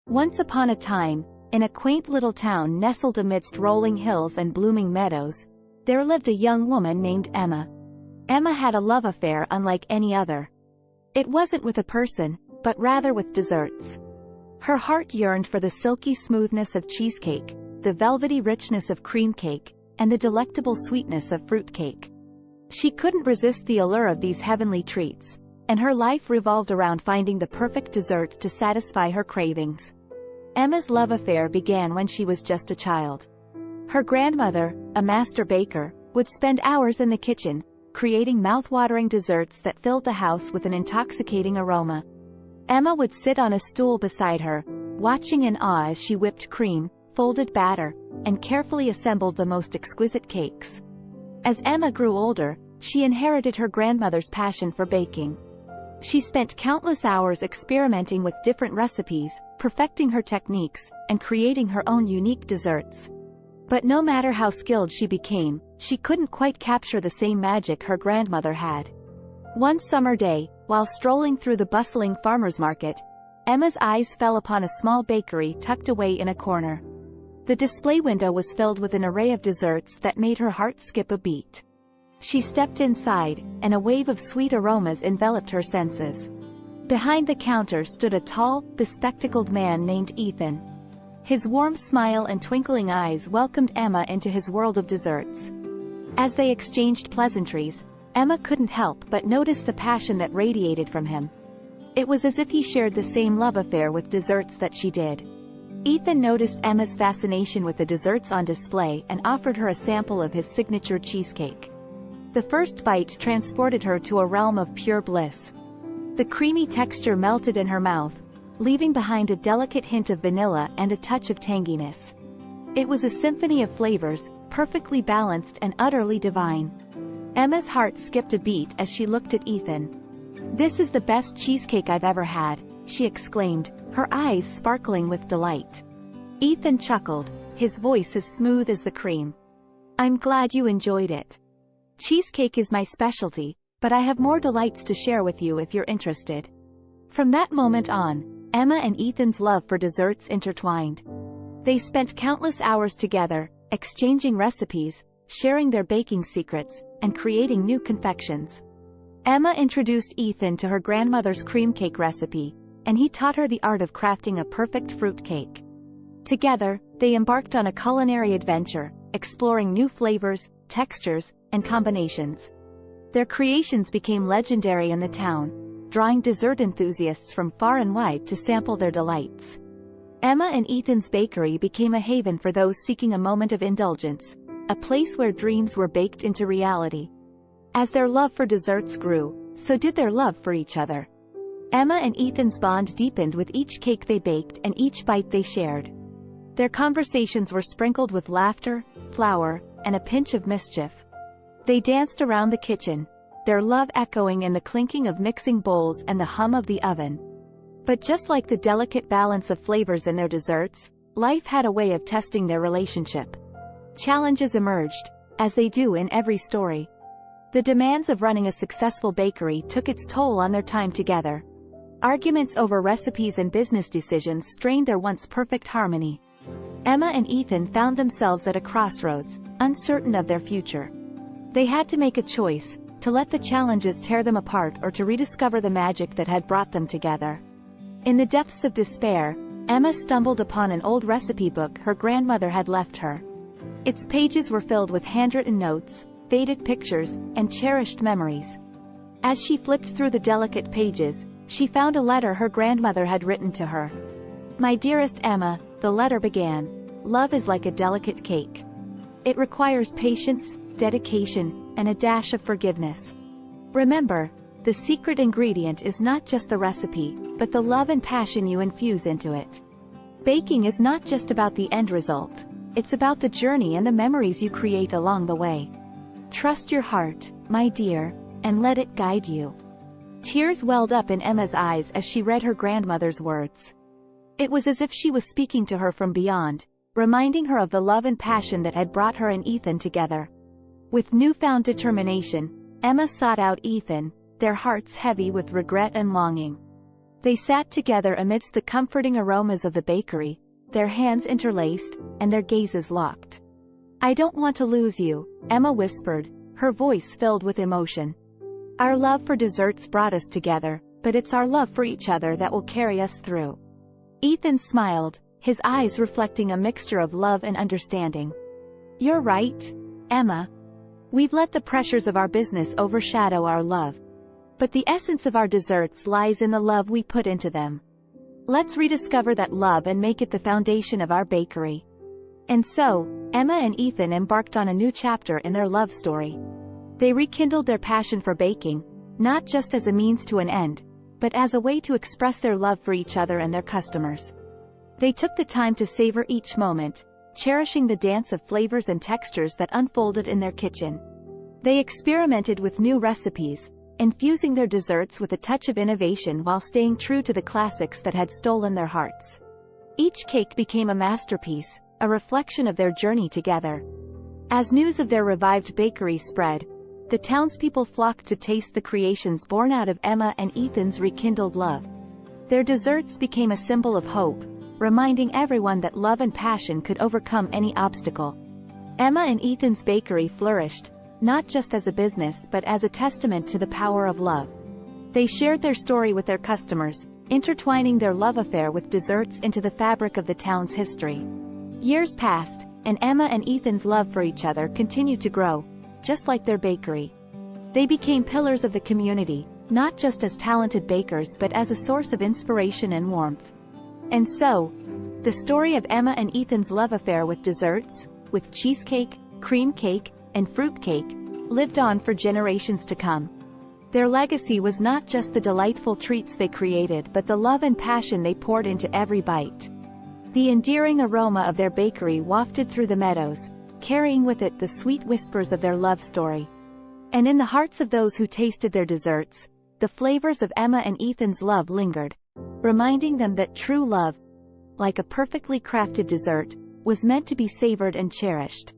Once upon a time, in a quaint little town nestled amidst rolling hills and blooming meadows, there lived a young woman named Emma. Emma had a love affair unlike any other. It wasn't with a person, but rather with desserts. Her heart yearned for the silky smoothness of cheesecake, the velvety richness of cream cake, and the delectable sweetness of fruit cake. She couldn't resist the allure of these heavenly treats, and her life revolved around finding the perfect dessert to satisfy her cravings. Emma's love affair began when she was just a child. Her grandmother, a master baker, would spend hours in the kitchen, creating mouth-watering desserts that filled the house with an intoxicating aroma. Emma would sit on a stool beside her, watching in awe as she whipped cream, folded batter, and carefully assembled the most exquisite cakes. As Emma grew older, she inherited her grandmother's passion for baking. She spent countless hours experimenting with different recipes, perfecting her techniques, and creating her own unique desserts. But no matter how skilled she became, she couldn't quite capture the same magic her grandmother had. One summer day, while strolling through the bustling farmer's market, Emma's eyes fell upon a small bakery tucked away in a corner. The display window was filled with an array of desserts that made her heart skip a beat. She stepped inside, and a wave of sweet aromas enveloped her senses. Behind the counter stood a tall, bespectacled man named Ethan. His warm smile and twinkling eyes welcomed Emma into his world of desserts. As they exchanged pleasantries, Emma couldn't help but notice the passion that radiated from him. It was as if he shared the same love affair with desserts that she did. Ethan noticed Emma's fascination with the desserts on display and offered her a sample of his signature cheesecake. The first bite transported her to a realm of pure bliss. The creamy texture melted in her mouth, leaving behind a delicate hint of vanilla and a touch of tanginess. It was a symphony of flavors, perfectly balanced and utterly divine. Emma's heart skipped a beat as she looked at Ethan. "This is the best cheesecake I've ever had," she exclaimed, her eyes sparkling with delight. Ethan chuckled, his voice as smooth as the cream. "I'm glad you enjoyed it. Cheesecake is my specialty, but I have more delights to share with you if you're interested." From that moment on, Emma and Ethan's love for desserts intertwined. They spent countless hours together, exchanging recipes, sharing their baking secrets, and creating new confections. Emma introduced Ethan to her grandmother's cream cake recipe, and he taught her the art of crafting a perfect fruit cake. Together, they embarked on a culinary adventure, exploring new flavors, textures, and combinations. Their creations became legendary in the town, drawing dessert enthusiasts from far and wide to sample their delights. Emma and Ethan's bakery became a haven for those seeking a moment of indulgence, a place where dreams were baked into reality. As their love for desserts grew, so did their love for each other. Emma and Ethan's bond deepened with each cake they baked and each bite they shared. Their conversations were sprinkled with laughter, flour, and a pinch of mischief. They danced around the kitchen, their love echoing in the clinking of mixing bowls and the hum of the oven. But just like the delicate balance of flavors in their desserts, life had a way of testing their relationship. Challenges emerged, as they do in every story. The demands of running a successful bakery took its toll on their time together. Arguments over recipes and business decisions strained their once perfect harmony. Emma and Ethan found themselves at a crossroads, uncertain of their future. They had to make a choice, to let the challenges tear them apart or to rediscover the magic that had brought them together. In the depths of despair, Emma stumbled upon an old recipe book her grandmother had left her. Its pages were filled with handwritten notes, faded pictures, and cherished memories. As she flipped through the delicate pages, she found a letter her grandmother had written to her. "My dearest Emma," the letter began, "love is like a delicate cake. It requires patience, dedication, and a dash of forgiveness. Remember, the secret ingredient is not just the recipe, but the love and passion you infuse into it. Baking is not just about the end result, it's about the journey and the memories you create along the way. Trust your heart, my dear, and let it guide you." Tears welled up in Emma's eyes as she read her grandmother's words. It was as if she was speaking to her from beyond, reminding her of the love and passion that had brought her and Ethan together. With newfound determination, Emma sought out Ethan, their hearts heavy with regret and longing. They sat together amidst the comforting aromas of the bakery, their hands interlaced, and their gazes locked. "I don't want to lose you," Emma whispered, her voice filled with emotion. "Our love for desserts brought us together, but it's our love for each other that will carry us through." Ethan smiled, his eyes reflecting a mixture of love and understanding. "You're right, Emma. We've let the pressures of our business overshadow our love. But the essence of our desserts lies in the love we put into them. Let's rediscover that love and make it the foundation of our bakery." And so, Emma and Ethan embarked on a new chapter in their love story. They rekindled their passion for baking, not just as a means to an end, but as a way to express their love for each other and their customers. They took the time to savor each moment, cherishing the dance of flavors and textures that unfolded in their kitchen. They experimented with new recipes, infusing their desserts with a touch of innovation while staying true to the classics that had stolen their hearts. Each cake became a masterpiece, a reflection of their journey together. As news of their revived bakery spread, the townspeople flocked to taste the creations born out of Emma and Ethan's rekindled love. Their desserts became a symbol of hope, reminding everyone that love and passion could overcome any obstacle. Emma and Ethan's bakery flourished, not just as a business but as a testament to the power of love. They shared their story with their customers, intertwining their love affair with desserts into the fabric of the town's history. Years passed, and Emma and Ethan's love for each other continued to grow, just like their bakery. They became pillars of the community, not just as talented bakers but as a source of inspiration and warmth. And so, the story of Emma and Ethan's love affair with desserts, with cheesecake, cream cake, and fruit cake, lived on for generations to come. Their legacy was not just the delightful treats they created but the love and passion they poured into every bite. The endearing aroma of their bakery wafted through the meadows, carrying with it the sweet whispers of their love story. And in the hearts of those who tasted their desserts, the flavors of Emma and Ethan's love lingered, reminding them that true love, like a perfectly crafted dessert, was meant to be savored and cherished.